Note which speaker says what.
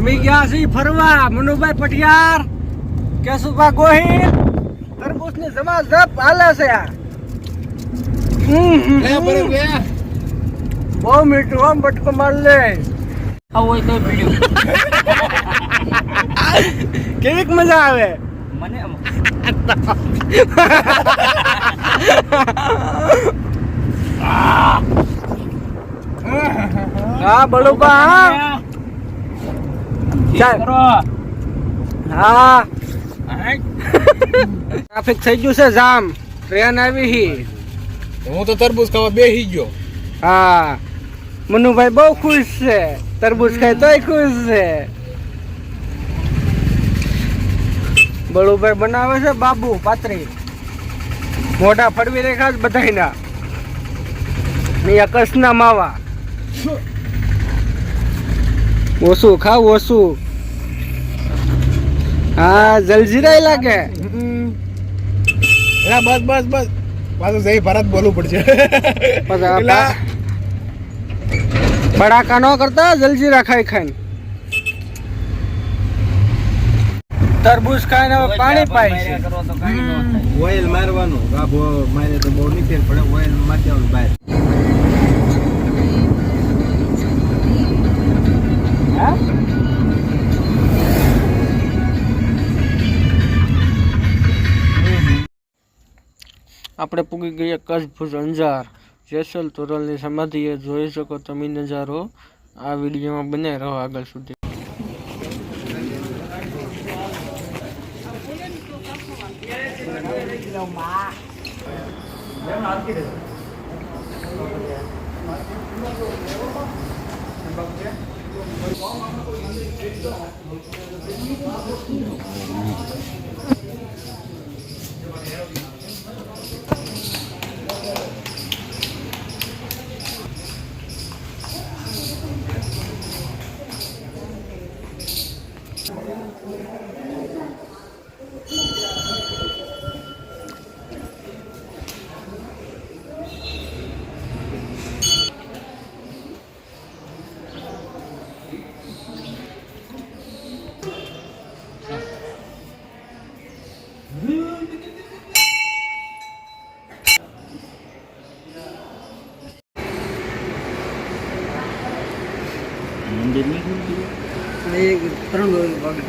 Speaker 1: અમે ગયા છીએ ફરવા મનુભાઈ પટિયાર કેશુભા ગોહિલ તરબૂચ ની જબરજસ્ત હાલે છે બહુ મીઠું આમ બટકો માર લે
Speaker 2: હોય તો પીડ્યું
Speaker 1: કેવીક મજા આવે
Speaker 2: મને
Speaker 1: હા બળુબા હા ચાલ હા ટ્રાફિક થઈ ગયું છે જામ ટ્રેન આવી હી
Speaker 3: હું તો તરબૂચ ખાવા બેસી ગયો
Speaker 1: હા મનુભાઈ બહુ ખુશ છે તરબૂચ ખાય તોય ખુશ છે બળુભાઈ બનાવે છે બાબુ પાતરી મોઢા ફડવી રેખા જ બધાયના અહીંયા કસના માવા ઓછું ખાવ ઓછું હા જલજીરાય લાગે
Speaker 3: બસ બસ બસ પાછું જઈ ભારત બોલવું પડશે
Speaker 1: બડાકા નો કરતા જલજીરા ખાઈ ખાઈને તરબૂચ ખાઈને હવે પાણી પાય છે
Speaker 3: ઓઇલ મારવાનું ગાભો મારે તો બહુ નહીં ફેર પડે ઓઇલ મારી દેવાનું બહાર
Speaker 1: આપણે પૂગી ગયા કચ્છભુજ અંજાર જેસલ તોરલની સમાધિએ જોઈ શકો તમે નજારો આ વિડીયોમાં બને રહો આગળ સુધી
Speaker 2: મંદિર નહીં ખુલતું
Speaker 1: 3 વાગે